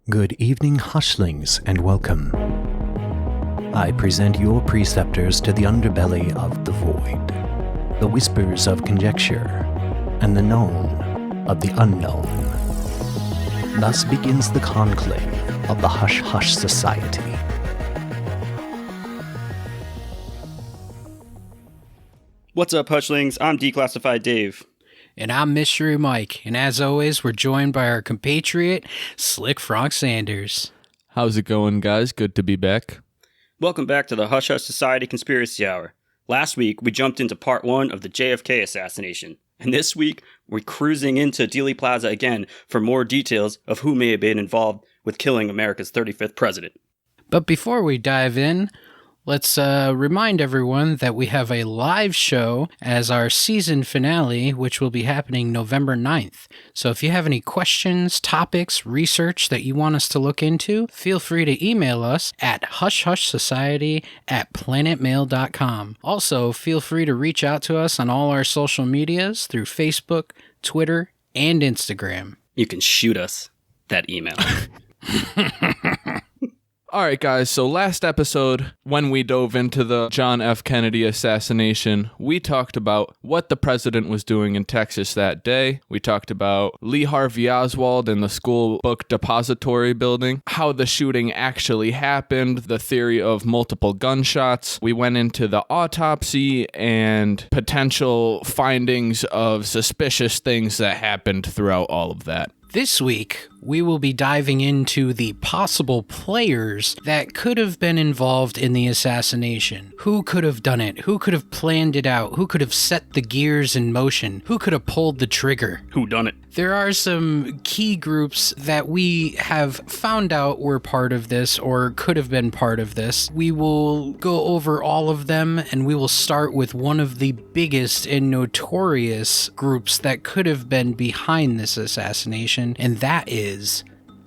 Good evening, hushlings, and welcome. I present your preceptors to the underbelly of the void, the whispers of conjecture, and the known of the unknown. Thus begins the conclave of the Hush Hush Society. What's up, hushlings? I'm Declassified Dave. And I'm Mystery Mike, and as always, we're joined by our compatriot, Slick Frank Sanders. How's it going, guys? Good to be back. Welcome back to the Hush Hush Society Conspiracy Hour. Last week, we jumped into part 1 of the JFK assassination, and this week, we're cruising into Dealey Plaza again for more details of who may have been involved with killing America's 35th president. But before we dive in, let's remind everyone that we have a live show as our season finale, which will be happening November 9th. So if you have any questions, topics, research that you want us to look into, feel free to email us at hushhushsociety@planetmail.com. Also, feel free to reach out to us on all our social medias through Facebook, Twitter, and Instagram. You can shoot us that email. All right, guys, so last episode, when we dove into the John F. Kennedy assassination, we talked about what the president was doing in Texas that day. We talked about Lee Harvey Oswald and the school book depository building, how the shooting actually happened, the theory of multiple gunshots. We went into the autopsy and potential findings of suspicious things that happened throughout all of that. This week, we will be diving into the possible players that could have been involved in the assassination. Who could have done it? Who could have planned it out? Who could have set the gears in motion? Who could have pulled the trigger? Who done it? There are some key groups that we have found out were part of this or could have been part of this. We will go over all of them, and we will start with one of the biggest and notorious groups that could have been behind this assassination, and that is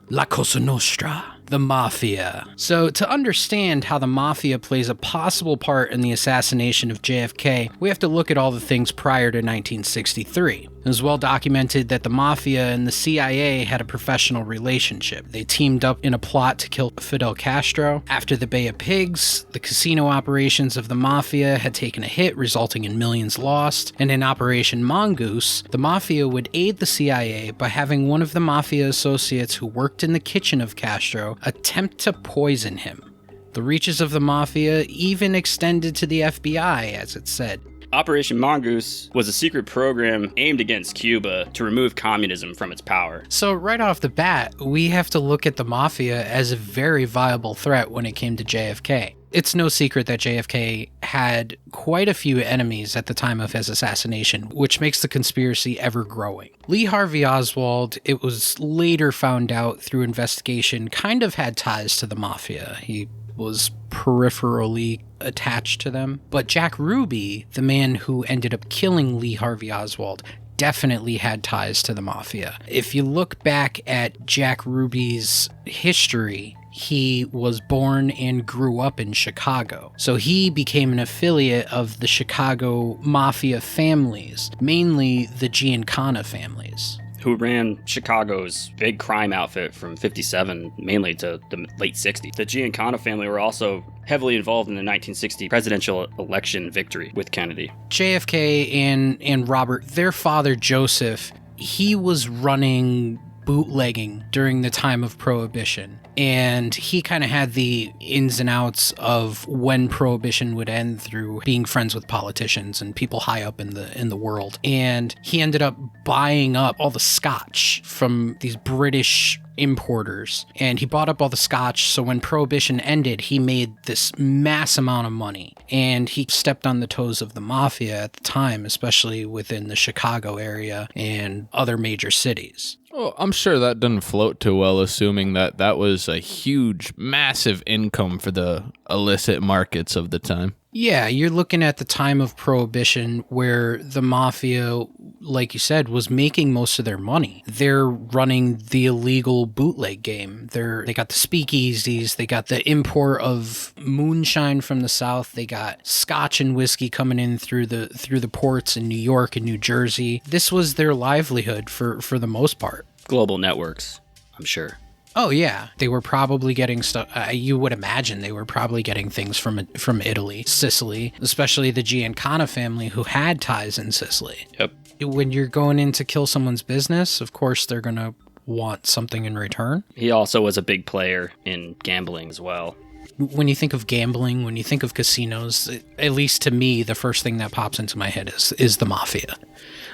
La Cosa Nostra, the Mafia. So to understand how the Mafia plays a possible part in the assassination of JFK, we have to look at all the things prior to 1963. It was well documented that the Mafia and the CIA had a professional relationship. They teamed up in a plot to kill Fidel Castro. After the Bay of Pigs, the casino operations of the Mafia had taken a hit, resulting in millions lost. And in Operation Mongoose, the Mafia would aid the CIA by having one of the Mafia associates who worked in the kitchen of Castro attempt to poison him. The reaches of the Mafia even extended to the FBI, as it said. Operation Mongoose was a secret program aimed against Cuba to remove communism from its power. So right off the bat, we have to look at the Mafia as a very viable threat when it came to JFK. It's no secret that JFK had quite a few enemies at the time of his assassination, which makes the conspiracy ever growing. Lee Harvey Oswald, it was later found out through investigation, kind of had ties to the Mafia. He was peripherally attached to them. But Jack Ruby, the man who ended up killing Lee Harvey Oswald, definitely had ties to the Mafia. If you look back at Jack Ruby's history, he was born and grew up in Chicago. So he became an affiliate of the Chicago Mafia families, mainly the Giancana families, who ran Chicago's big crime outfit from 57, mainly to the late 60s. The Giancana family were also heavily involved in the 1960 presidential election victory with Kennedy. JFK and Robert, their father Joseph, he was running bootlegging during the time of Prohibition. And he kind of had the ins and outs of when Prohibition would end through being friends with politicians and people high up in the world. And he ended up buying up all the scotch from these British importers. And he bought up all the scotch, so when Prohibition ended, he made this mass amount of money. And he stepped on the toes of the Mafia at the time, especially within the Chicago area and other major cities. Well, I'm sure that didn't float too well, assuming that that was a huge, massive income for the illicit markets of the time. Yeah, you're looking at the time of Prohibition where the Mafia, like you said, was making most of their money. They're running the illegal bootleg game. They got the speakeasies, they got the import of moonshine from the South, they got scotch and whiskey coming in through the ports in New York and New Jersey. This was their livelihood for the most part. Global networks, I'm sure. Oh, yeah. They were probably getting stuff. You would imagine they were probably getting things from Italy, Sicily, especially the Giancana family who had ties in Sicily. Yep. When you're going in to kill someone's business, of course they're going to want something in return. He also was a big player in gambling as well. When you think of gambling, when you think of casinos, at least to me, the first thing that pops into my head is the Mafia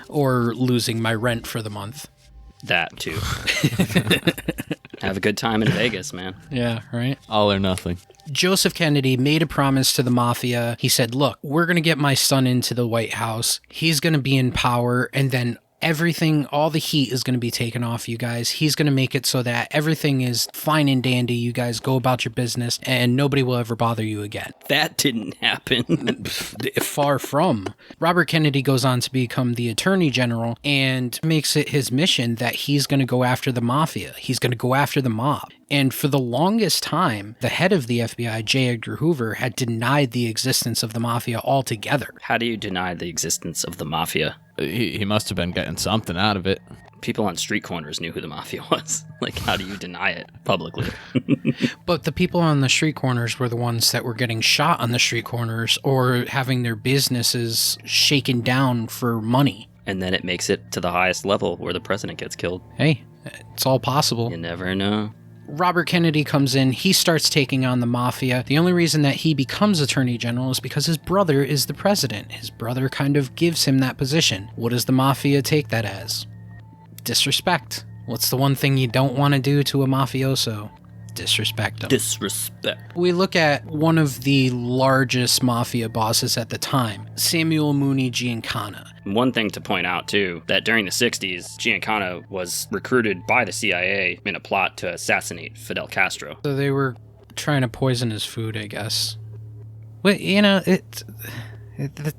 or losing my rent for the month. That, too. Have a good time in Vegas, man. Yeah, right? All or nothing. Joseph Kennedy made a promise to the Mafia. He said, look, we're going to get my son into the White House. He's going to be in power, and then everything, all the heat is going to be taken off you guys. He's going to make it so that everything is fine and dandy. You guys go about your business and nobody will ever bother you again. That didn't happen. Far from. Robert Kennedy goes on to become the Attorney General and makes it his mission that he's going to go after the Mafia. He's going to go after the mob. And for the longest time, the head of the FBI, J. Edgar Hoover, had denied the existence of the Mafia altogether. How do you deny the existence of the Mafia? He must have been getting something out of it. People on street corners knew who the Mafia was. Like, how do you deny it publicly? But the people on the street corners were the ones that were getting shot on the street corners or having their businesses shaken down for money. And then it makes it to the highest level where the president gets killed. Hey, it's all possible. You never know. Robert Kennedy comes in, he starts taking on the Mafia. The only reason that he becomes Attorney General is because his brother is the president. His brother kind of gives him that position. What does the Mafia take that as? Disrespect. What's the one thing you don't want to do to a mafioso? Disrespect them. Disrespect. We look at one of the largest Mafia bosses at the time, Samuel Mooney Giancana. One thing to point out, too, that during the 60s, Giancana was recruited by the CIA in a plot to assassinate Fidel Castro. So they were trying to poison his food, I guess. Well,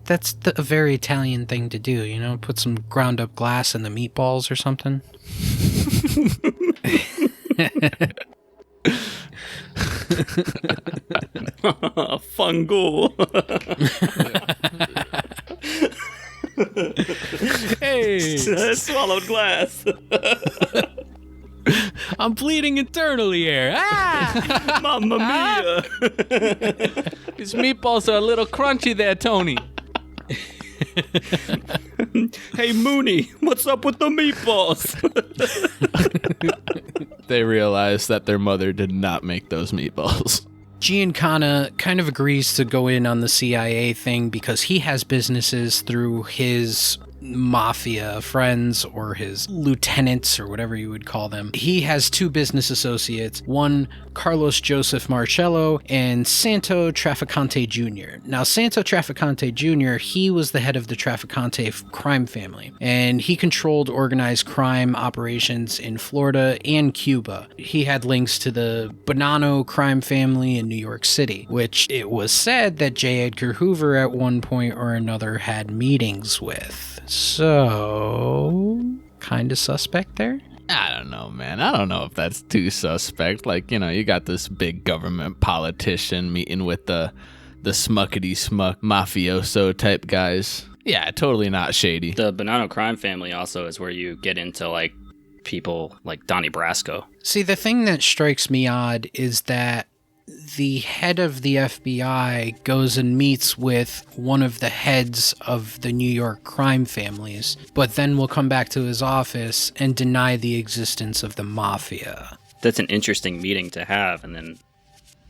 that's a very Italian thing to do, put some ground up glass in the meatballs or something. Fungal. Hey, Swallowed glass. I'm bleeding internally here. Ah! Mamma mia. These meatballs are a little crunchy there, Tony. Hey, Mooney, what's up with the meatballs? They realized that their mother did not make those meatballs. Giancana kind of agrees to go in on the CIA thing because he has businesses through his Mafia friends or his lieutenants or whatever you would call them. He has two business associates, one Carlos Joseph Marcello and Santo Trafficante Jr. Now, Santo Trafficante Jr., he was the head of the Trafficante crime family, and he controlled organized crime operations in Florida and Cuba. He had links to the Bonanno crime family in New York City, which it was said that J. Edgar Hoover at one point or another had meetings with. So, kind of suspect there? I don't know, man. I don't know if that's too suspect. Like, you got this big government politician meeting with the smuckety-smuck mafioso type guys. Yeah, totally not shady. The Bonanno crime family also is where you get into, like, people like Donnie Brasco. See, the thing that strikes me odd is that the head of the FBI goes and meets with one of the heads of the New York crime families, but then will come back to his office and deny the existence of the Mafia. That's an interesting meeting to have and then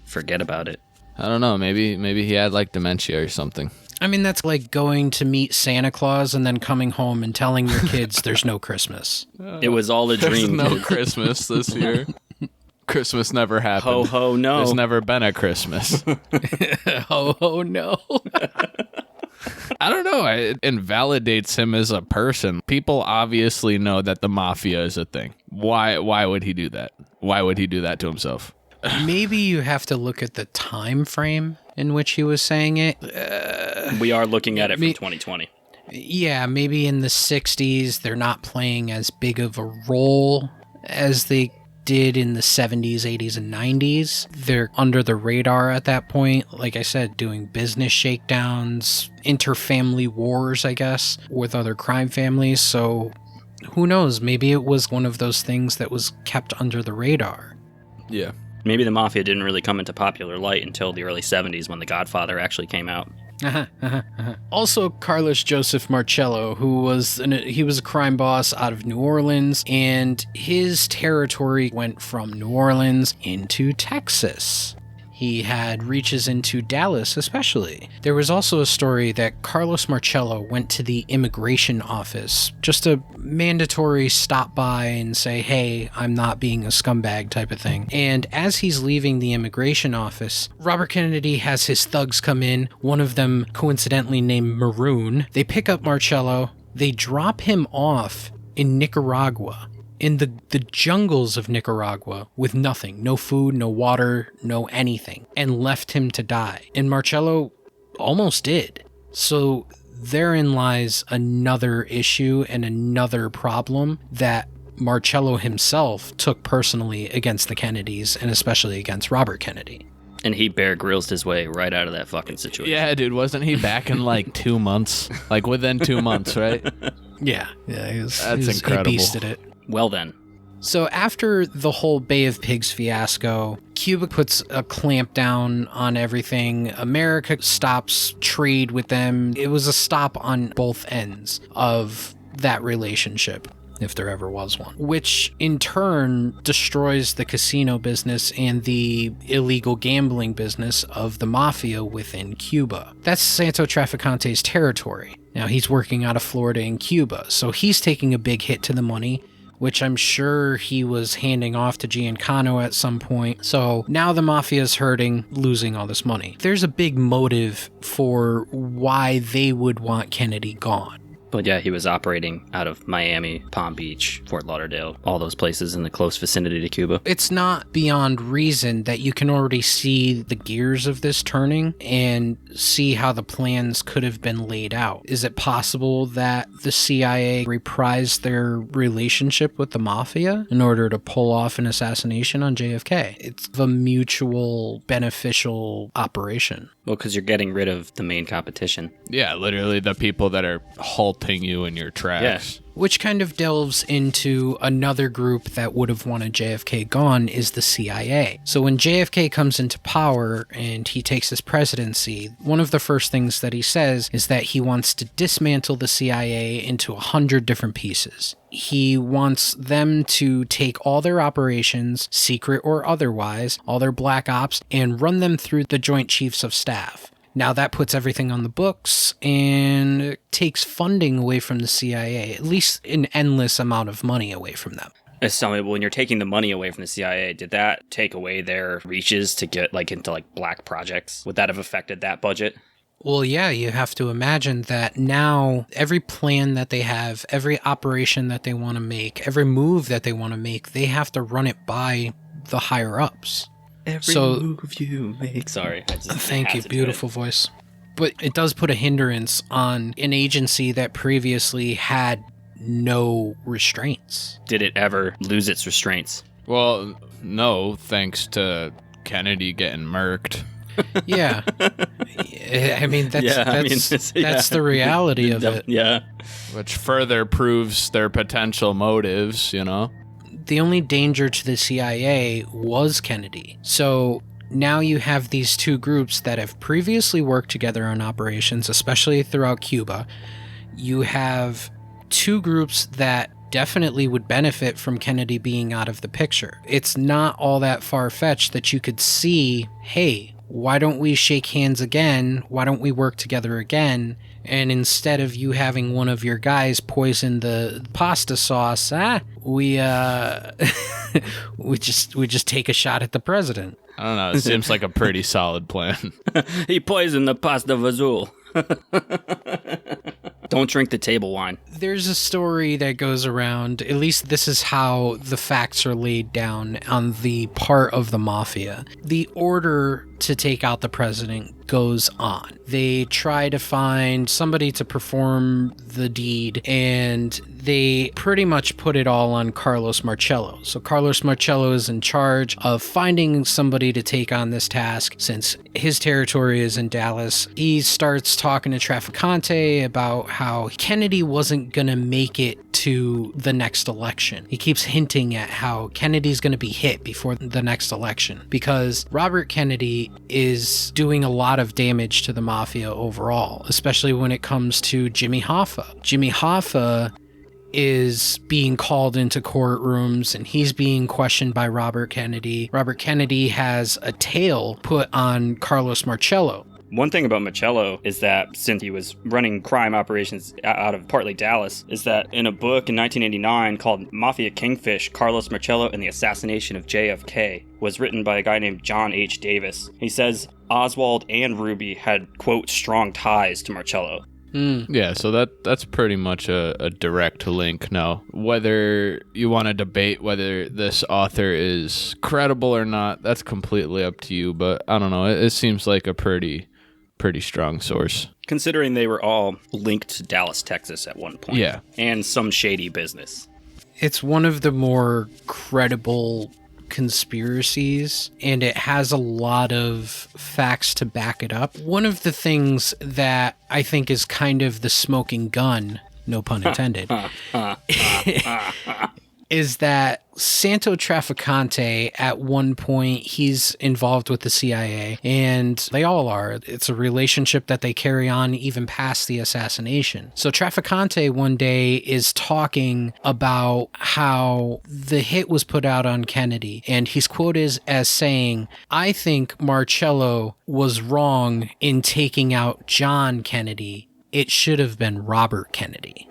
forget about it. I don't know. Maybe he had like dementia or something. I mean, that's like going to meet Santa Claus and then coming home and telling your kids there's no Christmas. It was all a There's dream. no Christmas this year. Christmas never happened. Ho, ho, no. There's never been a Christmas. Ho, ho, no. I don't know. It invalidates him as a person. People obviously know that the Mafia is a thing. Why would he do that? Why would he do that to himself? Maybe you have to look at the time frame in which he was saying it. We are looking at it from 2020. Yeah, maybe in the 60s, they're not playing as big of a role as they did in the 70s, 80s, and 90s. They're under the radar at that point. Like I said, doing business shakedowns, inter-family wars, I guess, with other crime families. So who knows? Maybe it was one of those things that was kept under the radar. Yeah. Maybe the Mafia didn't really come into popular light until the early 70s when The Godfather actually came out. Also, Carlos Joseph Marcello, he was a crime boss out of New Orleans, and his territory went from New Orleans into Texas. He had reaches into Dallas, especially. There was also a story that Carlos Marcello went to the immigration office, just a mandatory stop by and say, hey, I'm not being a scumbag type of thing. And as he's leaving the immigration office, Robert Kennedy has his thugs come in, one of them coincidentally named Maroon. They pick up Marcello, they drop him off in Nicaragua. In the jungles of Nicaragua with nothing, no food, no water, no anything, and left him to die. And Marcello almost did. So therein lies another issue and another problem that Marcello himself took personally against the Kennedys, and especially against Robert Kennedy. And he Bear Grylls his way right out of that fucking situation. Yeah, dude, wasn't he back in like 2 months? Like within 2 months, right? Yeah, That's incredible. He beasted it. Well then. So after the whole Bay of Pigs fiasco, Cuba puts a clamp down on everything. America stops trade with them. It was a stop on both ends of that relationship, if there ever was one, which in turn destroys the casino business and the illegal gambling business of the Mafia within Cuba. That's Santo Traficante's territory. Now he's working out of Florida and Cuba, so he's taking a big hit to the money, which I'm sure he was handing off to Giancano at some point. So now the Mafia's hurting, losing all this money. There's a big motive for why they would want Kennedy gone. But yeah, he was operating out of Miami, Palm Beach, Fort Lauderdale, all those places in the close vicinity to Cuba. It's not beyond reason that you can already see the gears of this turning and see how the plans could have been laid out. Is it possible that the CIA reprised their relationship with the Mafia in order to pull off an assassination on JFK? It's a mutual beneficial operation. Well, because you're getting rid of the main competition. Yeah, literally the people that are halting you in your tracks. Which kind of delves into another group that would have wanted JFK gone, is the CIA. So when JFK comes into power and he takes his presidency, one of the first things that he says is that he wants to dismantle the CIA into 100 different pieces. He wants them to take all their operations, secret or otherwise, all their black ops, and run them through the Joint Chiefs of Staff. Now that puts everything on the books and takes funding away from the CIA, at least an endless amount of money away from them. Tell me, when you're taking the money away from the CIA, did that take away their reaches to get into black projects? Would that have affected that budget? Well, yeah, you have to imagine that now every plan that they have, every operation that they want to make, every move that they want to make, they have to run it by the higher ups. Every move you make. Sorry. Thank you. Beautiful voice. But it does put a hindrance on an agency that previously had no restraints. Did it ever lose its restraints? Well, no, thanks to Kennedy getting murked. Yeah. I mean, that's the reality of it. Yeah. Which further proves their potential motives, you know? The only danger to the CIA was Kennedy. So now you have these two groups that have previously worked together on operations, especially throughout Cuba. You have two groups that definitely would benefit from Kennedy being out of the picture. It's not all that far-fetched that you could see, hey, why don't we shake hands again? Why don't we work together again? And instead of you having one of your guys poison the pasta sauce, we just take a shot at the president. I don't know. It seems like a pretty solid plan. He poisoned the pasta vazul. Don't drink the table wine. There's a story that goes around, at least this is how the facts are laid down on the part of the Mafia. The order to take out the president goes on. They try to find somebody to perform the deed, and they pretty much put it all on Carlos Marcello. So Carlos Marcello is in charge of finding somebody to take on this task since his territory is in Dallas. He starts talking to Trafficante about how Kennedy wasn't going to make it to the next election. He keeps hinting at how Kennedy's going to be hit before the next election because Robert Kennedy is doing a lot of damage to the Mafia overall, especially when it comes to Jimmy Hoffa. Jimmy Hoffa is being called into courtrooms and he's being questioned by Robert Kennedy. Robert Kennedy has a tail put on Carlos Marcello. One thing about Marcello is that since he was running crime operations out of partly Dallas, is that in a book in 1989 called Mafia Kingfish, Carlos Marcello and the Assassination of JFK was written by a guy named John H. Davis. He says Oswald and Ruby had, quote, strong ties to Marcello. Yeah, so that's pretty much a direct link now. Whether you want to debate whether this author is credible or not, that's completely up to you, but I don't know, it seems like a pretty strong source. Considering they were all linked to Dallas, Texas at one point. Yeah. And some shady business. It's one of the more credible conspiracies, and it has a lot of facts to back it up. One of the things that I think is kind of the smoking gun, no pun intended, is that Santo Trafficante, at one point, he's involved with the CIA, and they all are. It's a relationship that they carry on even past the assassination. So Trafficante one day is talking about how the hit was put out on Kennedy, and he's quoted as saying, "I think Marcello was wrong in taking out John Kennedy. It should have been Robert Kennedy."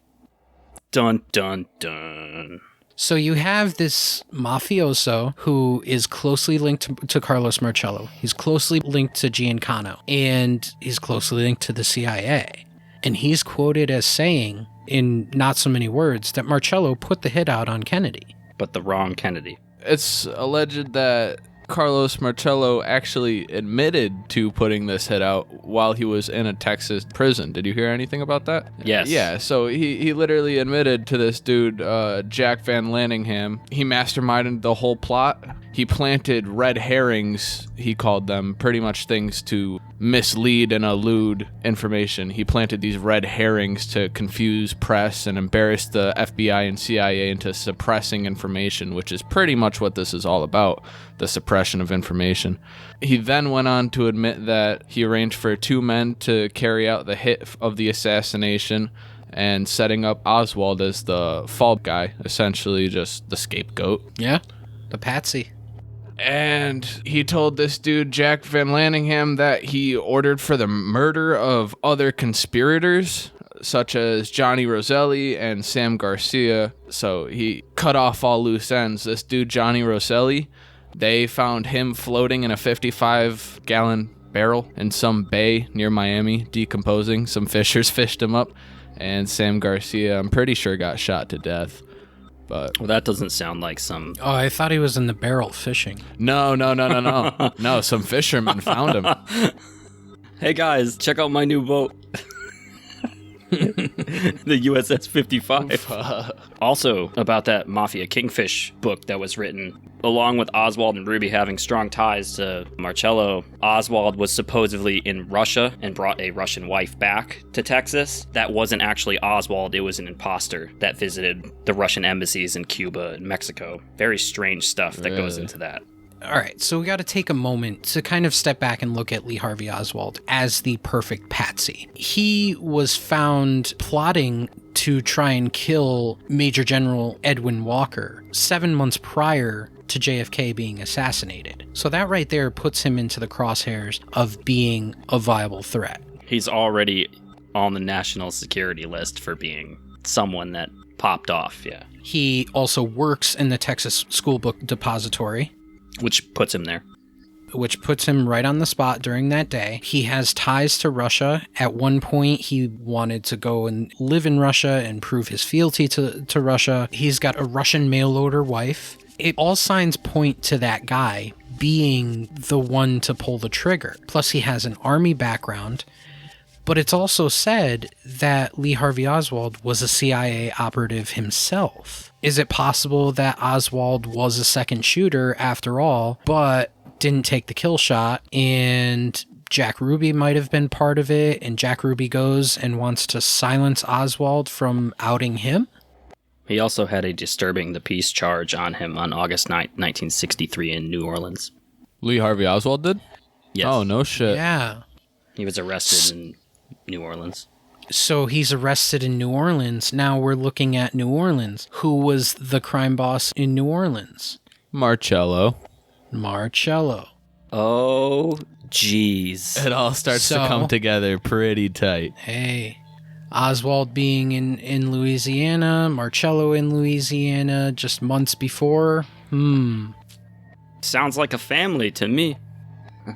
Dun, dun, dun. So you have this mafioso who is closely linked to Carlos Marcello. He's closely linked to Giancano, and he's closely linked to the CIA. And he's quoted as saying, in not so many words, that Marcello put the hit out on Kennedy. But the wrong Kennedy. It's alleged that Carlos Marcello actually admitted to putting this hit out while he was in a Texas prison. Did you hear anything about that? Yes. Yeah, so he literally admitted to this dude, Jack Van Lanningham. He masterminded the whole plot. He planted red herrings, he called them, pretty much things to mislead and elude information. He planted these red herrings to confuse press and embarrass the FBI and CIA into suppressing information, which is pretty much what this is all about, the suppression of information. He then went on to admit that he arranged for two men to carry out the hit of the assassination and setting up Oswald as the fall guy, essentially just the scapegoat. Yeah, the patsy. And he told this dude, Jack Van Lanningham, that he ordered for the murder of other conspirators, such as Johnny Roselli and Sam Garcia. So he cut off all loose ends. This dude, Johnny Roselli, they found him floating in a 55-gallon barrel in some bay near Miami, decomposing. Some fishers fished him up. And Sam Garcia, I'm pretty sure, got shot to death. But well, that doesn't sound like some... Oh, I thought he was in the barrel fishing. No. No, some fishermen found him. Hey guys, check out my new boat. The USS 55. Also, about that Mafia Kingfish book that was written, along with Oswald and Ruby having strong ties to Marcello, Oswald was supposedly in Russia and brought a Russian wife back to Texas. That wasn't actually Oswald, it was an imposter that visited the Russian embassies in Cuba and Mexico. Very strange stuff that goes into that. All right, so we got to take a moment to kind of step back and look at Lee Harvey Oswald as the perfect patsy. He was found plotting to try and kill Major General Edwin Walker 7 months prior to JFK being assassinated. So that right there puts him into the crosshairs of being a viable threat. He's already on the national security list for being someone that popped off, yeah. He also works in the Texas School Book Depository, which puts him there. Which puts him right on the spot during that day. He has ties to Russia. At one point, he wanted to go and live in Russia and prove his fealty to Russia. He's got a Russian mail order wife. All signs point to that guy being the one to pull the trigger. Plus, he has an army background. But it's also said that Lee Harvey Oswald was a CIA operative himself. Is it possible that Oswald was a second shooter after all, but didn't take the kill shot, and Jack Ruby might have been part of it, and Jack Ruby goes and wants to silence Oswald from outing him? He also had a disturbing the peace charge on him on August 9th, 1963 in New Orleans. Lee Harvey Oswald did? Yes. Oh, no shit. Yeah. He was arrested in New Orleans. So he's arrested in New Orleans. Now we're looking at New Orleans. Who was the crime boss in New Orleans? Marcello. Marcello. Oh, jeez. It all starts to come together pretty tight. Hey, Oswald being in Louisiana, Marcello in Louisiana just months before. Sounds like a family to me.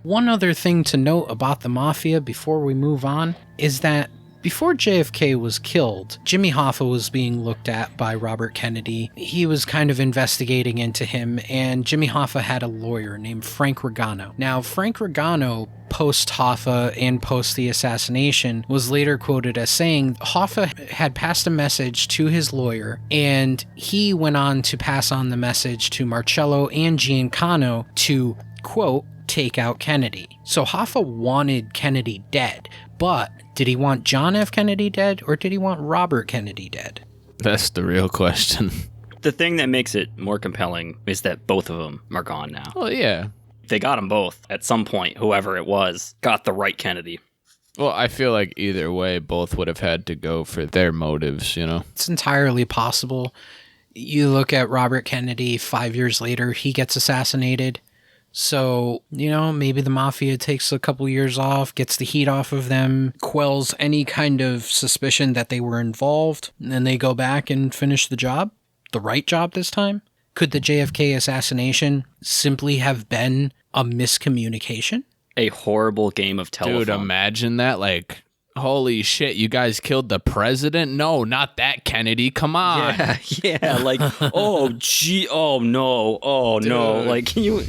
One other thing to note about the Mafia before we move on is that before JFK was killed, Jimmy Hoffa was being looked at by Robert Kennedy. He was kind of investigating into him, and Jimmy Hoffa had a lawyer named Frank Regano. Now, Frank Regano, post Hoffa and post the assassination, was later quoted as saying Hoffa had passed a message to his lawyer, and he went on to pass on the message to Marcello and Giancano to, quote, take out Kennedy. So Hoffa wanted Kennedy dead, but did he want John F. Kennedy dead, or did he want Robert Kennedy dead? That's the real question. The thing that makes it more compelling is that both of them are gone now. Well, yeah. They got them both. At some point, whoever it was got the right Kennedy. Well, I feel like either way, both would have had to go for their motives, you know? It's entirely possible. You look at Robert Kennedy, 5 years later, he gets assassinated. So, maybe the Mafia takes a couple years off, gets the heat off of them, quells any kind of suspicion that they were involved, and then they go back and finish the job? The right job this time? Could the JFK assassination simply have been a miscommunication? A horrible game of telephone. Dude, imagine that. Like, holy shit, you guys killed the president? No, not that Kennedy. Come on. Yeah. Like, oh, gee. Oh, no. Oh, Dude. no. Like, you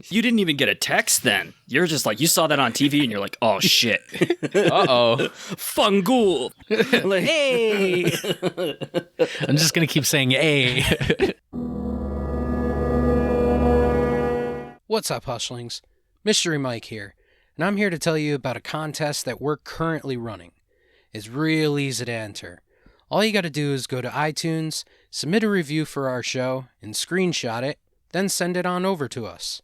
didn't even get a text then. You're just like, you saw that on TV and you're like, oh, shit. Uh-oh. Fungool. Like, hey. I'm just going to keep saying, hey. What's up, Hushlings? Mystery Mike here, and I'm here to tell you about a contest that we're currently running. It's real easy to enter. All you gotta do is go to iTunes, submit a review for our show, and screenshot it, then send it on over to us.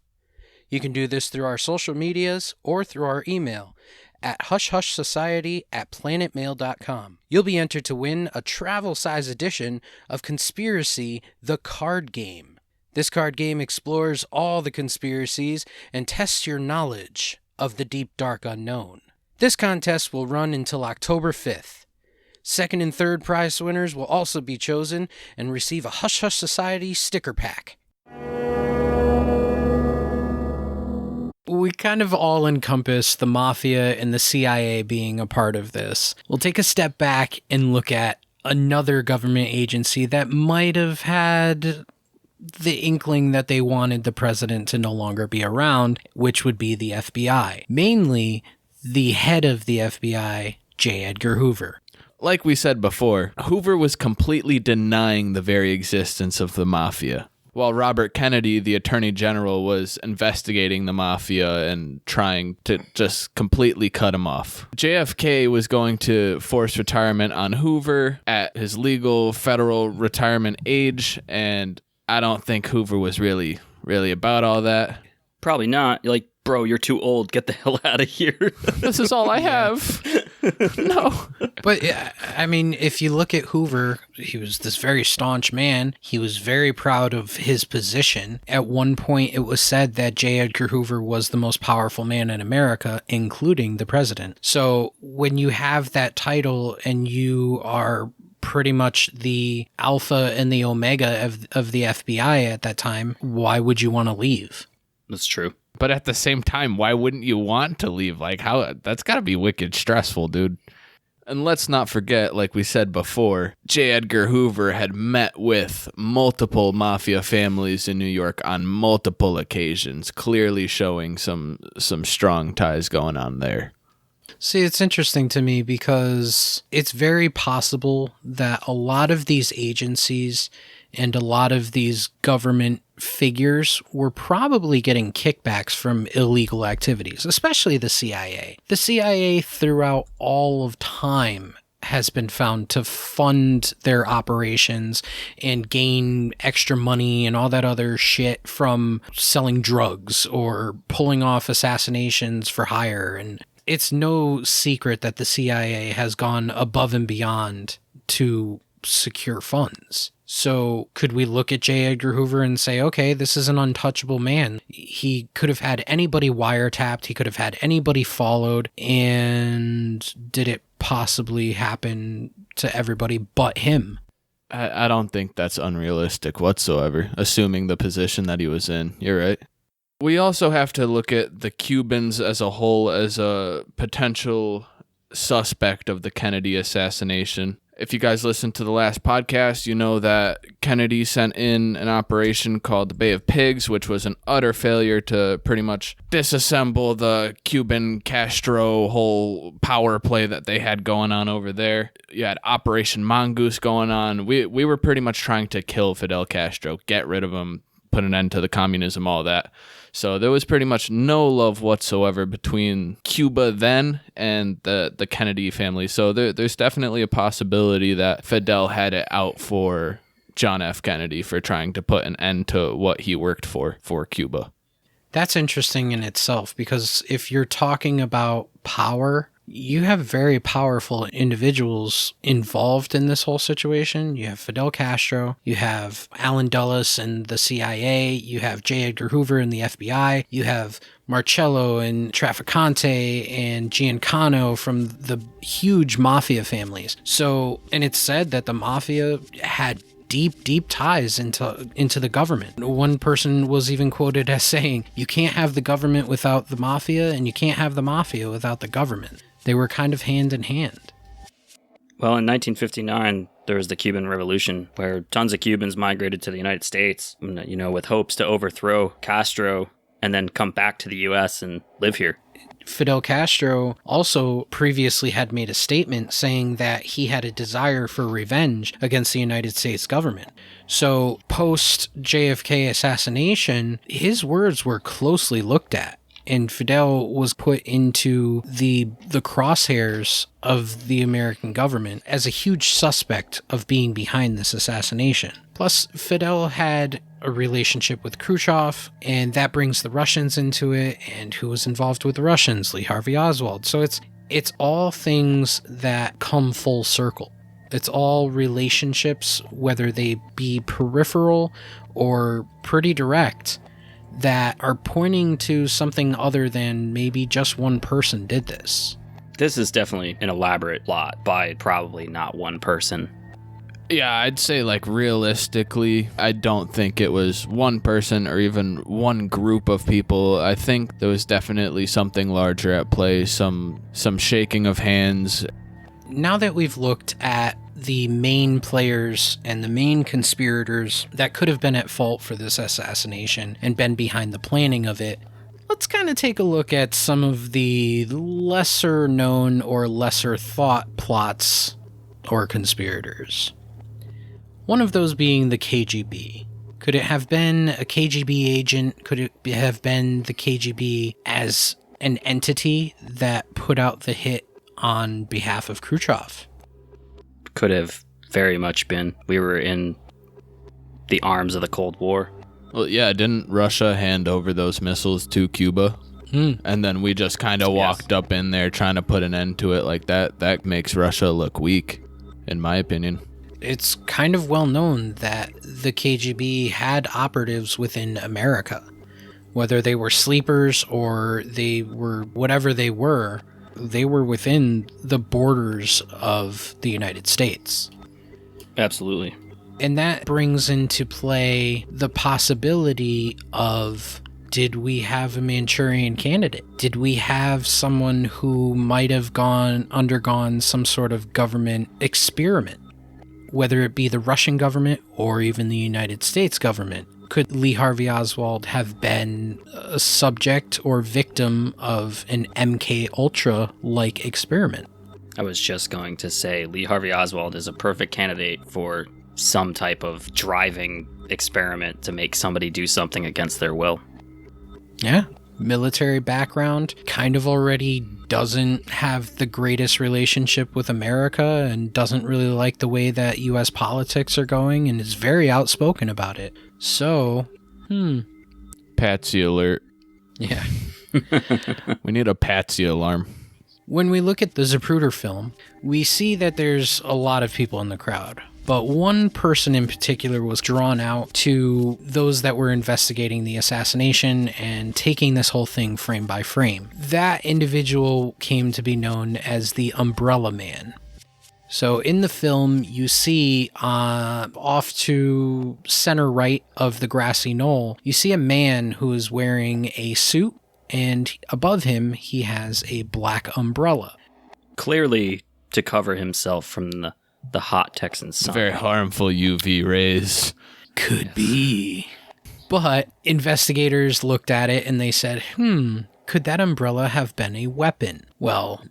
You can do this through our social medias or through our email at hushhushsociety@planetmail.com. You'll be entered to win a travel-size edition of Conspiracy, the Card Game. This card game explores all the conspiracies and tests your knowledge of the deep, dark unknown. This contest will run until October 5th. Second and third prize winners will also be chosen and receive a Hush Hush Society sticker pack. We kind of all encompass the Mafia and the CIA being a part of this. We'll take a step back and look at another government agency that might have had the inkling that they wanted the president to no longer be around, which would be the FBI. Mainly, the head of the FBI, J. Edgar Hoover. Like we said before, Hoover was completely denying the very existence of the Mafia, while Robert Kennedy, the Attorney General, was investigating the Mafia and trying to just completely cut him off. JFK was going to force retirement on Hoover at his legal federal retirement age, and I don't think Hoover was really about all that. Probably not. You're like, bro, you're too old. Get the hell out of here. This is all I have. No. But, I mean, if you look at Hoover, he was this very staunch man. He was very proud of his position. At one point, it was said that J. Edgar Hoover was the most powerful man in America, including the president. So when you have that title and you are pretty much the alpha and the omega of the FBI at that time, why would you want to leave? That's true. But at the same time, why wouldn't you want to leave? Like, how? That's got to be wicked stressful, dude. And let's not forget, like we said before, J. Edgar Hoover had met with multiple mafia families in New York on multiple occasions, clearly showing some strong ties going on there. See, it's interesting to me because it's very possible that a lot of these agencies and a lot of these government figures were probably getting kickbacks from illegal activities, especially the CIA. The CIA throughout all of time has been found to fund their operations and gain extra money and all that other shit from selling drugs or pulling off assassinations for hire. And it's no secret that the CIA has gone above and beyond to secure funds. So could we look at J. Edgar Hoover and say, okay, this is an untouchable man. He could have had anybody wiretapped. He could have had anybody followed. And did it possibly happen to everybody but him? I don't think that's unrealistic whatsoever, assuming the position that he was in. You're right. We also have to look at the Cubans as a whole as a potential suspect of the Kennedy assassination. If you guys listened to the last podcast, you know that Kennedy sent in an operation called the Bay of Pigs, which was an utter failure to pretty much disassemble the Cuban Castro whole power play that they had going on over there. You had Operation Mongoose going on. We were pretty much trying to kill Fidel Castro, get rid of him, put an end to the communism, all that. So there was pretty much no love whatsoever between Cuba then and the Kennedy family. So there's definitely a possibility that Fidel had it out for John F. Kennedy for trying to put an end to what he worked for Cuba. That's interesting in itself, because if you're talking about power, you have very powerful individuals involved in this whole situation. You have Fidel Castro, you have Allen Dulles and the CIA, you have J. Edgar Hoover and the FBI, you have Marcello and Trafficante and Giancano from the huge Mafia families. So, and it's said that the Mafia had deep ties into the government. One person was even quoted as saying, you can't have the government without the Mafia, and you can't have the Mafia without the government. They were kind of hand in hand. Well, in 1959, there was the Cuban Revolution, where tons of Cubans migrated to the United States, with hopes to overthrow Castro and then come back to the U.S. and live here. Fidel Castro also previously had made a statement saying that he had a desire for revenge against the United States government. So post JFK assassination, his words were closely looked at, and Fidel was put into the crosshairs of the American government as a huge suspect of being behind this assassination. Plus, Fidel had a relationship with Khrushchev, and that brings the Russians into it, and who was involved with the Russians? Lee Harvey Oswald. So it's all things that come full circle. It's all relationships, whether they be peripheral or pretty direct, that are pointing to something other than maybe just one person did this. This is definitely an elaborate plot by probably not one person. Yeah, I'd say, realistically, I don't think it was one person or even one group of people. I think there was definitely something larger at play, some shaking of hands. Now that we've looked at the main players and the main conspirators that could have been at fault for this assassination and been behind the planning of it, let's kind of take a look at some of the lesser known or lesser thought plots or conspirators. One of those being the KGB. Could it have been a KGB agent? Could it have been the KGB as an entity that put out the hit on behalf of Khrushchev? Could have very much been. We were in the arms of the Cold War. Well, yeah, didn't Russia hand over those missiles to Cuba? And then we just kind of walked up in there trying to put an end to it like that. That makes Russia look weak, in my opinion. It's kind of well known that the KGB had operatives within America. Whether they were sleepers or they were whatever they were within the borders of the United States. Absolutely. And that brings into play the possibility of Did we have a Manchurian candidate? Did we have someone who might have undergone some sort of government experiment? Whether it be the Russian government or even the United States government. Could Lee Harvey Oswald have been a subject or victim of an MK Ultra-like experiment? I was just going to say Lee Harvey Oswald is a perfect candidate for some type of driving experiment to make somebody do something against their will. Yeah. Military background, kind of already doesn't have the greatest relationship with America and doesn't really like the way that U.S. politics are going and is very outspoken about it. So, Patsy alert. Yeah. We need a Patsy alarm. When we look at the Zapruder film, we see that there's a lot of people in the crowd. But one person in particular was drawn out to those that were investigating the assassination and taking this whole thing frame by frame. That individual came to be known as the Umbrella Man. So in the film, you see off to center right of the grassy knoll, you see a man who is wearing a suit, and above him, he has a black umbrella. Clearly to cover himself from the hot Texan sun. Very harmful UV rays. Could be. But investigators looked at it and they said, could that umbrella have been a weapon? Well,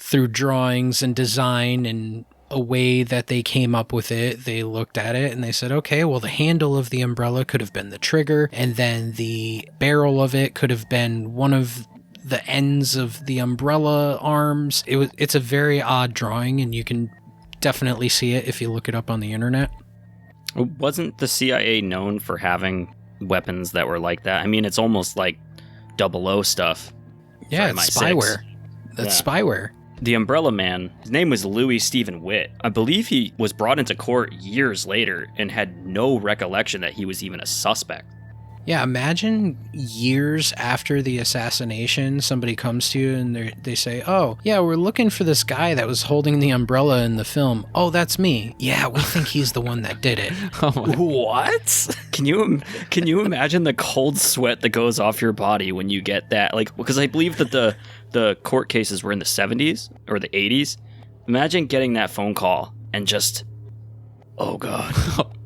through drawings and design and a way that they came up with it, they looked at it and they said, okay, well, the handle of the umbrella could have been the trigger, and then the barrel of it could have been one of the ends of the umbrella arms. It's a very odd drawing, and you can definitely see it if you look it up on the internet. Wasn't the CIA known for having weapons that were like that? I mean, it's almost like 00 stuff. Yeah, it's spyware. That's spyware. The Umbrella Man, his name was Louis Stephen Witt. I believe he was brought into court years later and had no recollection that he was even a suspect. Yeah, imagine years after the assassination, somebody comes to you and they say, oh, yeah, we're looking for this guy that was holding the umbrella in the film. Oh, that's me. Yeah, we think he's the one that did it. What? Can you imagine the cold sweat that goes off your body when you get that? Like, because I believe that the court cases were in the 70s or the 80s. Imagine getting that phone call and just, oh God.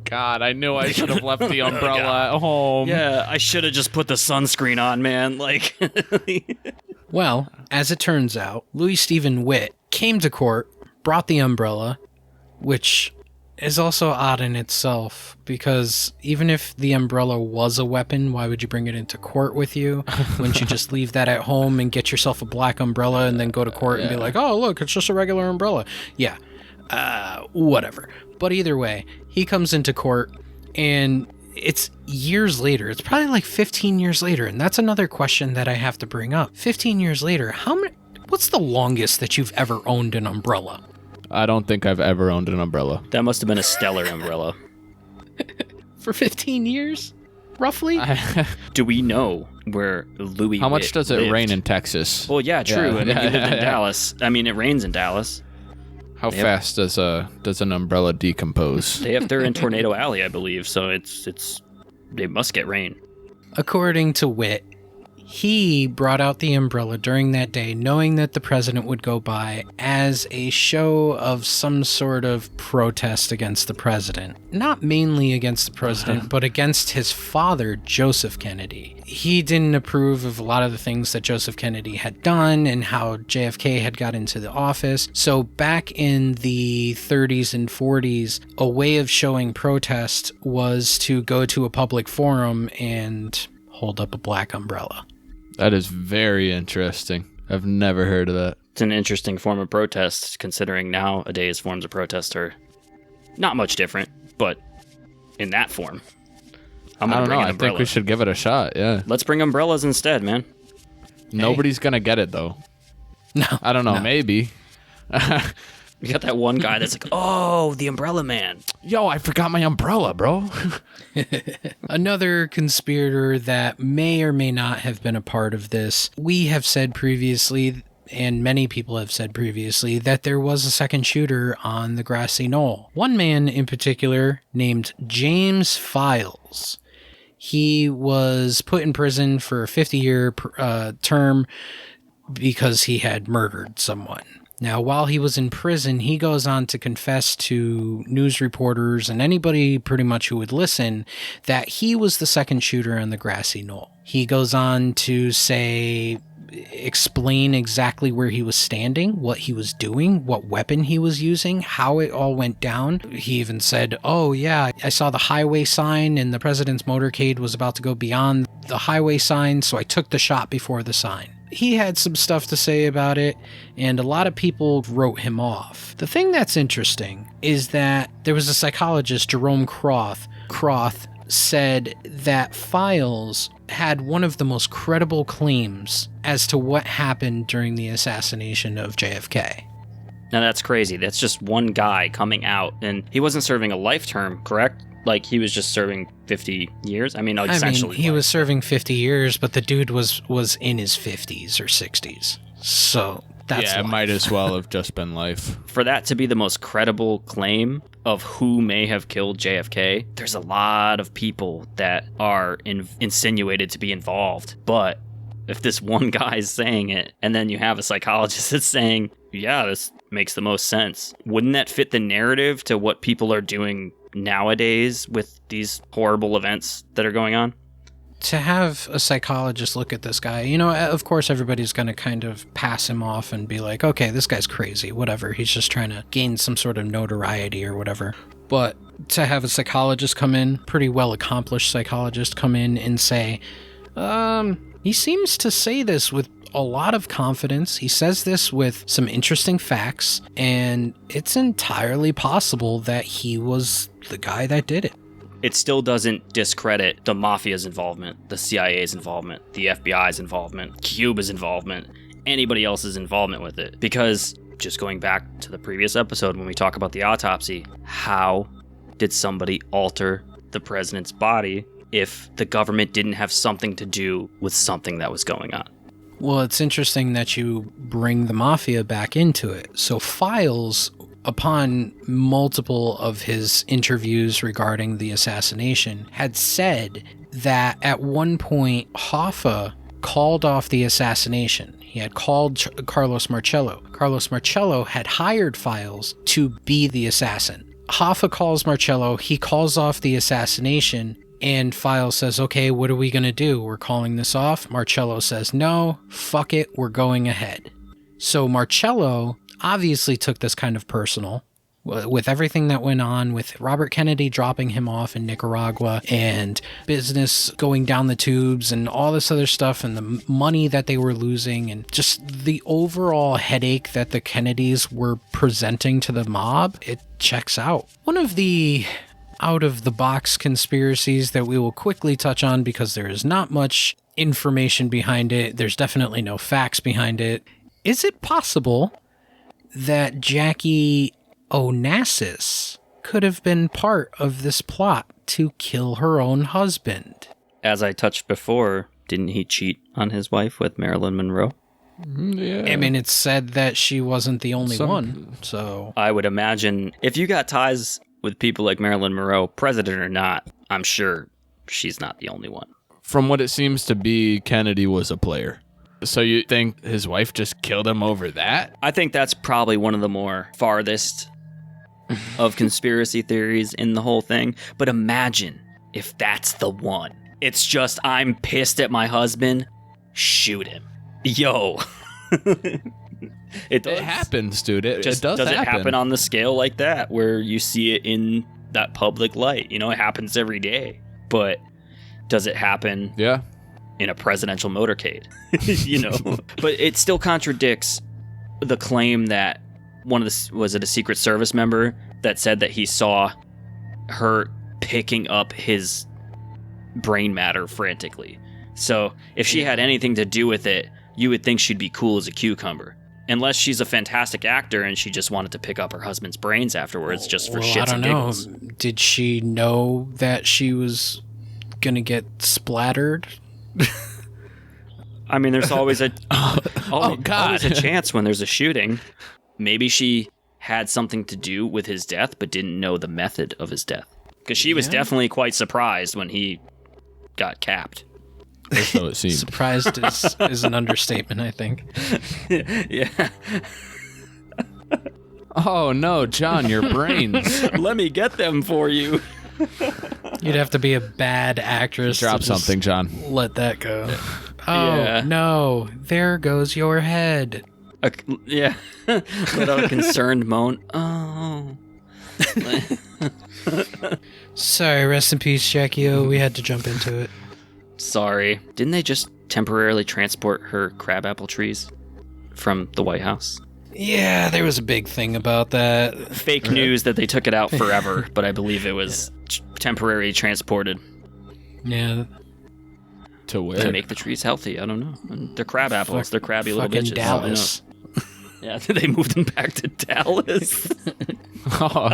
God, I knew I should have left the umbrella at home. Yeah, I should have just put the sunscreen on, man. Like, well, as it turns out, Louis Stephen Witt came to court, brought the umbrella, which is also odd in itself, because even if the umbrella was a weapon, why would you bring it into court with you? Wouldn't you just leave that at home and get yourself a black umbrella and then go to court and be like, oh, look, it's just a regular umbrella. Yeah, whatever. But either way, he comes into court, and it's years later. It's probably like 15 years later, and that's another question that I have to bring up. 15 years later, what's the longest that you've ever owned an umbrella? I don't think I've ever owned an umbrella. That must have been a stellar umbrella. For 15 years? Roughly? Do we know where Louis How much Witt does it lived? rain in Texas? Well, yeah, true. Yeah. I mean, he lived in Dallas. I mean, it rains in Dallas. How fast does an umbrella decompose? They're in Tornado Alley, I believe, so they must get rain. According to Witt, he brought out the umbrella during that day, knowing that the president would go by, as a show of some sort of protest against the president. Not mainly against the president, but against his father, Joseph Kennedy. He didn't approve of a lot of the things that Joseph Kennedy had done and how JFK had got into the office. So back in the 30s and 40s, a way of showing protest was to go to a public forum and hold up a black umbrella. That is very interesting. I've never heard of that. It's an interesting form of protest, considering nowadays forms of protest are not much different, but in that form. I'm I gonna don't bring know. an I umbrella. think we should give it a shot, yeah. Let's bring umbrellas instead, man. Nobody's going to get it, though. No. I don't know. No. Maybe. You got that one guy that's like, oh, the umbrella man. Yo, I forgot my umbrella, bro. Another conspirator that may or may not have been a part of this. We have said previously, and many people have said previously, that there was a second shooter on the grassy knoll. One man in particular, named James Files. He was put in prison for a 50-year term because he had murdered someone. Now, while he was in prison, he goes on to confess to news reporters and anybody pretty much who would listen that he was the second shooter on the grassy knoll. He goes on to explain exactly where he was standing, what he was doing, what weapon he was using, how it all went down. He even said, oh yeah, I saw the highway sign and the president's motorcade was about to go beyond the highway sign, so I took the shot before the sign. He had some stuff to say about it, and a lot of people wrote him off. The thing that's interesting is that there was a psychologist, Jerome Croth, said that Files had one of the most credible claims as to what happened during the assassination of JFK. Now that's crazy. That's just one guy coming out, and he wasn't serving a life term, correct? Like, he was just serving 50 years? Essentially. He was serving 50 years, but the dude was in his 50s or 60s. So that's it might as well have just been life. For that to be the most credible claim of who may have killed JFK, there's a lot of people that are insinuated to be involved. But if this one guy is saying it, and then you have a psychologist that's saying, yeah, this makes the most sense, wouldn't that fit the narrative to what people are doing nowadays with these horrible events that are going on? To have a psychologist look at this guy, of course everybody's going to kind of pass him off and be like, okay, this guy's crazy, whatever. He's just trying to gain some sort of notoriety or whatever. But to have a psychologist come in, pretty well accomplished psychologist come in and say, he seems to say this with a lot of confidence. He says this with some interesting facts, and it's entirely possible that he was the guy that did it. It still doesn't discredit the Mafia's involvement, the CIA's involvement, the FBI's involvement, Cuba's involvement, anybody else's involvement with it. Because, just going back to the previous episode when we talk about the autopsy, how did somebody alter the president's body if the government didn't have something to do with something that was going on? Well, it's interesting that you bring the Mafia back into it. So Files, upon multiple of his interviews regarding the assassination, had said that at one point Hoffa called off the assassination. He had called Carlos Marcello. Carlos Marcello had hired Files to be the assassin. Hoffa calls Marcello, he calls off the assassination, and Files says, okay, what are we going to do? We're calling this off. Marcello says, no, fuck it, we're going ahead. So Marcello obviously took this kind of personal, with everything that went on with Robert Kennedy dropping him off in Nicaragua and business going down the tubes and all this other stuff and the money that they were losing and just the overall headache that the Kennedys were presenting to the mob. It checks out. One of the out-of-the-box conspiracies that we will quickly touch on because there is not much information behind it. There's definitely no facts behind it. Is it possible that Jackie Onassis could have been part of this plot to kill her own husband? As I touched before, didn't he cheat on his wife with Marilyn Monroe? Yeah. I mean, it's said that she wasn't the only one, so... I would imagine if you got ties with people like Marilyn Monroe, president or not, I'm sure she's not the only one. From what it seems to be, Kennedy was a player. So you think his wife just killed him over that? I think that's probably one of the more farthest of conspiracy theories in the whole thing. But imagine if that's the one. It's just, I'm pissed at my husband, shoot him. Yo. It happens, dude. It does it happen on the scale like that, where you see it in that public light? It happens every day. But does it happen in a presidential motorcade? But it still contradicts the claim that was it a Secret Service member that said that he saw her picking up his brain matter frantically. So if she had anything to do with it, you would think she'd be cool as a cucumber. Unless she's a fantastic actor and she just wanted to pick up her husband's brains afterwards just for shits and giggles. Did she know that she was going to get splattered? I mean, there's always always a chance when there's a shooting. Maybe she had something to do with his death but didn't know the method of his death. Because she was definitely quite surprised when he got capped. Or so it seemed. Surprised is an understatement, I think. Yeah. Oh no, John, your brains. Let me get them for you. You'd have to be a bad actress. Drop to just something, John. Let that go. Oh, Yeah. no. There goes your head. Yeah. Let out a concerned moan. Oh. Sorry, rest in peace, Jackie-O. We had to jump into it. Sorry. Didn't they just temporarily transport her crabapple trees from the White House? Yeah, there was a big thing about that. Fake news that they took it out forever, but I believe it was temporarily transported Yeah. To where? to make the trees healthy. I don't know. And they're crab apples. They're crabby little Fucking bitches. Dallas. Yeah, they moved them back to Dallas. Oh.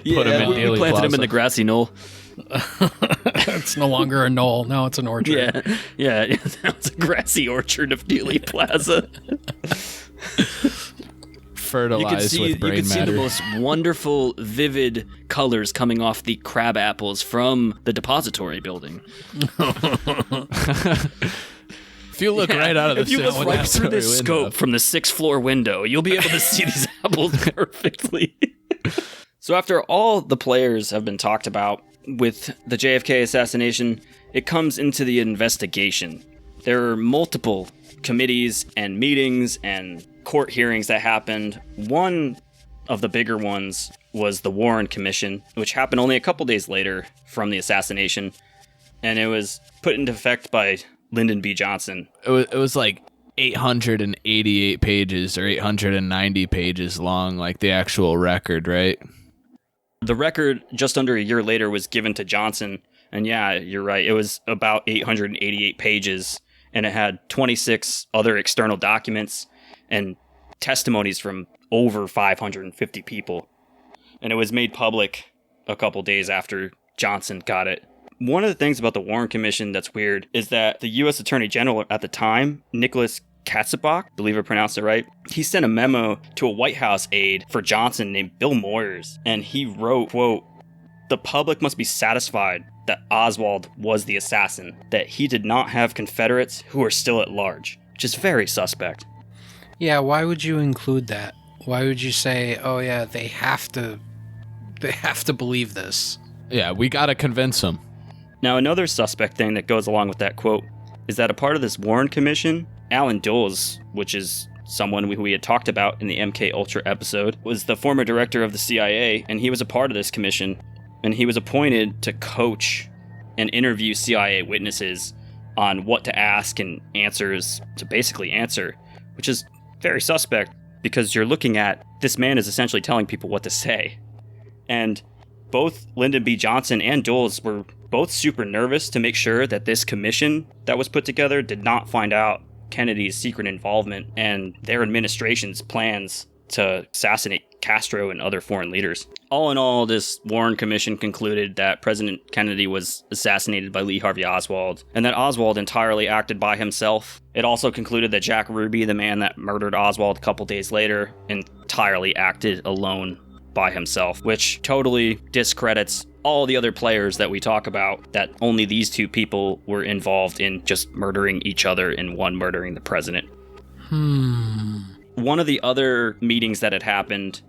Yeah, them in we Dealey planted them in Plaza. the grassy knoll. It's no longer a knoll. Now it's an orchard. Yeah. Now it's a grassy orchard of Dealey Plaza. Fertilized with You brain can see matter. the most wonderful, vivid colors coming off the crab apples from the depository building. If you look right out of the If you look right through depository this window. scope from the 6th floor window, you'll be able to see these apples perfectly. So after all the players have been talked about with the JFK assassination, it comes into the investigation. There are multiple committees and meetings and court hearings that happened. One of the bigger ones was the Warren Commission, which happened only a couple days later from the assassination, and it was put into effect by Lyndon B. Johnson. It was like 888 pages or 890 pages long, like the actual record, right? The record, just under a year later, was given to Johnson, and yeah, you're right, it was about 888 pages, and it had 26 other external documents and testimonies from over 550 people. And it was made public a couple days after Johnson got it. One of the things about the Warren Commission that's weird is that the U.S. Attorney General at the time, Nicholas Katzenbach, I believe I pronounced it right, he sent a memo to a White House aide for Johnson named Bill Moyers, and he wrote, quote, "The public must be satisfied that Oswald was the assassin, that he did not have Confederates who are still at large," which is very suspect. Yeah, why would you include that? Why would you say, oh yeah, they have to believe this? Yeah, we gotta convince them. Now, another suspect thing that goes along with that quote is that a part of this Warren Commission, Alan Dulles, which is someone we had talked about in the MK Ultra episode, was the former director of the CIA, and he was a part of this commission, and he was appointed to coach and interview CIA witnesses on what to ask and answers to basically answer, which is very suspect because you're looking at this man is essentially telling people what to say. And both Lyndon B. Johnson and Dulles were both super nervous to make sure that this commission that was put together did not find out Kennedy's secret involvement and their administration's plans to assassinate Castro and other foreign leaders. All in all, this Warren Commission concluded that President Kennedy was assassinated by Lee Harvey Oswald, and that Oswald entirely acted by himself. It also concluded that Jack Ruby, the man that murdered Oswald a couple days later, entirely acted alone by himself, which totally discredits all the other players that we talk about, that only these two people were involved in just murdering each other and one murdering the president. One of the other meetings that had happened,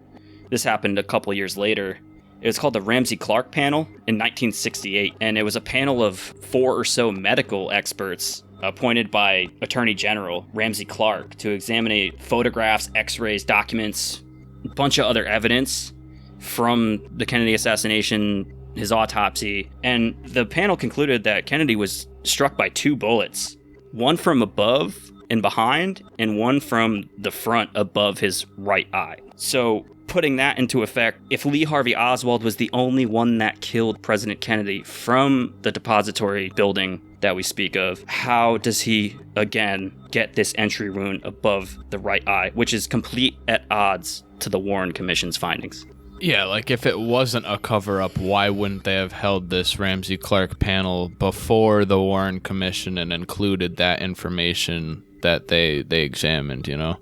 this happened a couple years later, it was called the Ramsey Clark Panel in 1968, and it was a panel of 4 or so medical experts appointed by Attorney General Ramsey Clark to examine photographs, x-rays, documents, a bunch of other evidence from the Kennedy assassination, his autopsy, and the panel concluded that Kennedy was struck by 2 bullets, one from above and behind, and one from the front above his right eye. So, putting that into effect, if Lee Harvey Oswald was the only one that killed President Kennedy from the depository building that we speak of, how does he, again, get this entry wound above the right eye, which is complete at odds to the Warren Commission's findings? Yeah, like if it wasn't a cover-up, why wouldn't they have held this Ramsey Clark panel before the Warren Commission and included that information that they examined, you know?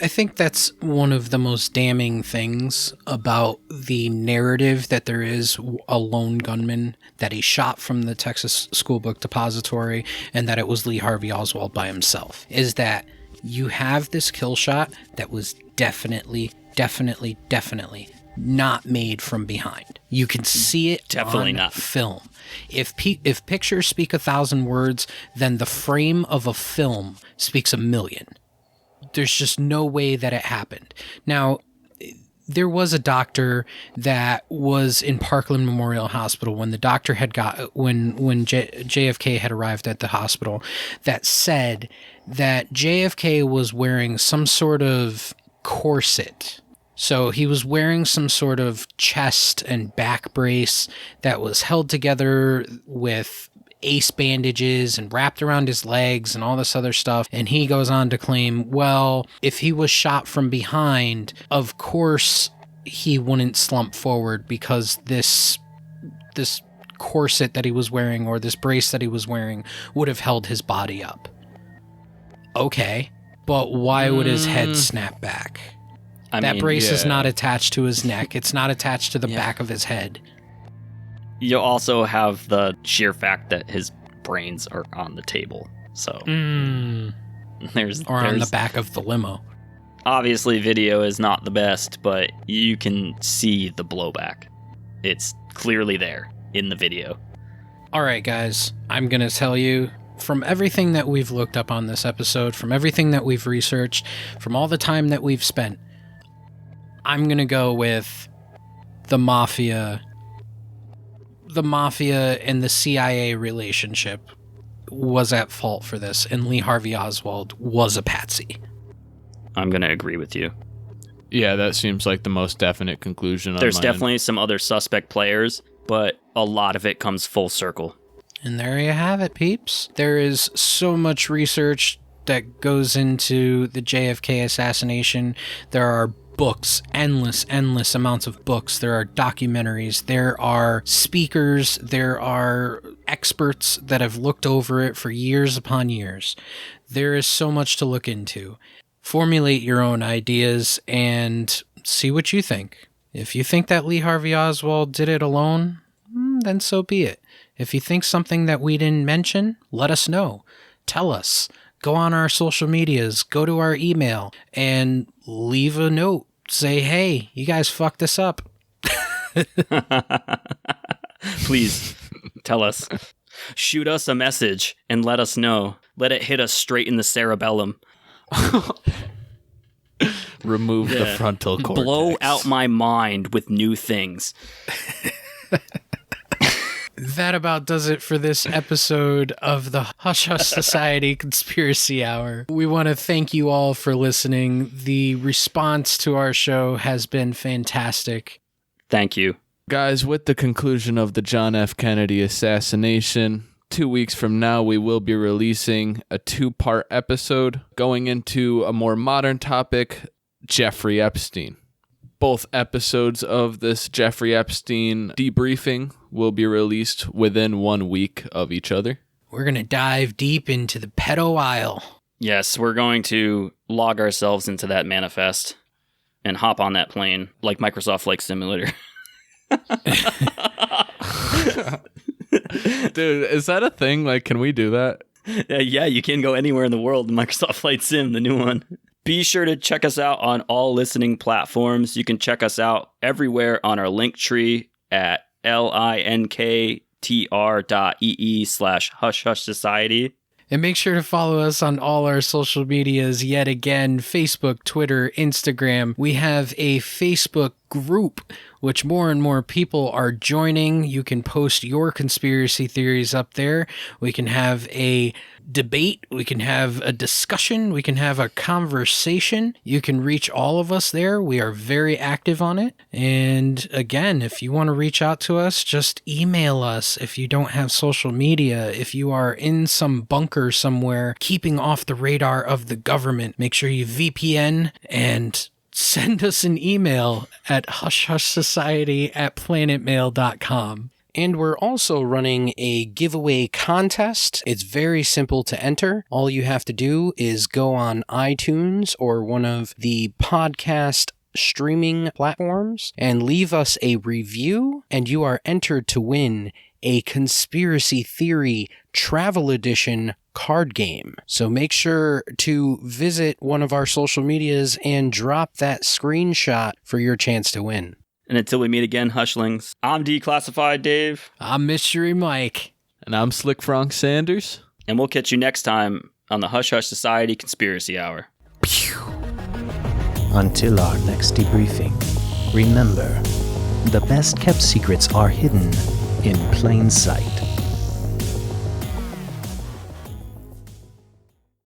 I think that's one of the most damning things about the narrative that there is a lone gunman, that he shot from the Texas School Book Depository, and that it was Lee Harvey Oswald by himself, is that you have this kill shot that was definitely not made from behind. You can see it Definitely on not. film. If pictures speak 1,000 words, then the frame of a film speaks 1,000,000. There's just no way that it happened. Now, there was a doctor that was in Parkland Memorial Hospital when the doctor had when JFK had arrived at the hospital, that said that JFK was wearing some sort of corset. So he was wearing some sort of chest and back brace that was held together with ace bandages and wrapped around his legs and all this other stuff. And he goes on to claim, well, if he was shot from behind, of course he wouldn't slump forward because this corset that he was wearing, or this brace that he was wearing, would have held his body up. Okay, but why would his head snap back? That brace is not attached to his neck. It's not attached to the back of his head. You also have the sheer fact that his brains are on the table. So there's on the back of the limo. Obviously, video is not the best, but you can see the blowback. It's clearly there in the video. All right, guys, I'm going to tell you, from everything that we've looked up on this episode, from everything that we've researched, from all the time that we've spent, I'm going to go with the Mafia and the CIA relationship was at fault for this, and Lee Harvey Oswald was a patsy. I'm going to agree with you. Yeah, that seems like the most definite conclusion. There's definitely some other suspect players, but a lot of it comes full circle. And there you have it, peeps. There is so much research that goes into the JFK assassination. There are books, endless amounts of books. There are documentaries. There are speakers. There are experts that have looked over it for years upon years. There is so much to look into. Formulate your own ideas and see what you think. If you think that Lee Harvey Oswald did it alone, then so be it. If you think something that we didn't mention, let us know. Tell us. Go on our social medias, go to our email, and leave a note. Say, hey, you guys fucked this up. Please, tell us. Shoot us a message and let us know. Let it hit us straight in the cerebellum. Remove the frontal cortex. Blow out my mind with new things. That about does it for this episode of the Hush Hush Society Conspiracy Hour. We want to thank you all for listening. The response to our show has been fantastic. Thank you. Guys, with the conclusion of the John F. Kennedy assassination, 2 weeks from now, we will be releasing a 2-part episode going into a more modern topic, Jeffrey Epstein. Both episodes of this Jeffrey Epstein debriefing will be released within 1 week of each other. We're going to dive deep into the pedo aisle. Yes, we're going to log ourselves into that manifest and hop on that plane like Microsoft Flight Simulator. Dude, is that a thing? Like, can we do that? Yeah, you can go anywhere in the world in Microsoft Flight Sim, the new one. Be sure to check us out on all listening platforms. You can check us out everywhere on our link tree at linktr.ee/Hush Hush Society. And make sure to follow us on all our social medias yet again, Facebook, Twitter, Instagram. We have a Facebook group, which more and more people are joining. You can post your conspiracy theories up there. We can have a debate. We can have a discussion. We can have a conversation. You can reach all of us there. We are very active on it. And again, if you want to reach out to us, just email us. If you don't have social media, if you are in some bunker somewhere, keeping off the radar of the government, make sure you VPN and send us an email at hushhushsociety@planetmail.com. And we're also running a giveaway contest. It's very simple to enter. All you have to do is go on iTunes or one of the podcast streaming platforms and leave us a review, and you are entered to win a Conspiracy Theory Travel Edition card game. So make sure to visit one of our social medias and drop that screenshot for your chance to win. And until we meet again, Hushlings, I'm Declassified Dave. I'm Mystery Mike. And I'm Slick Frank Sanders. And we'll catch you next time on the Hush Hush Society Conspiracy Hour. Until our next debriefing, remember, the best kept secrets are hidden in plain sight.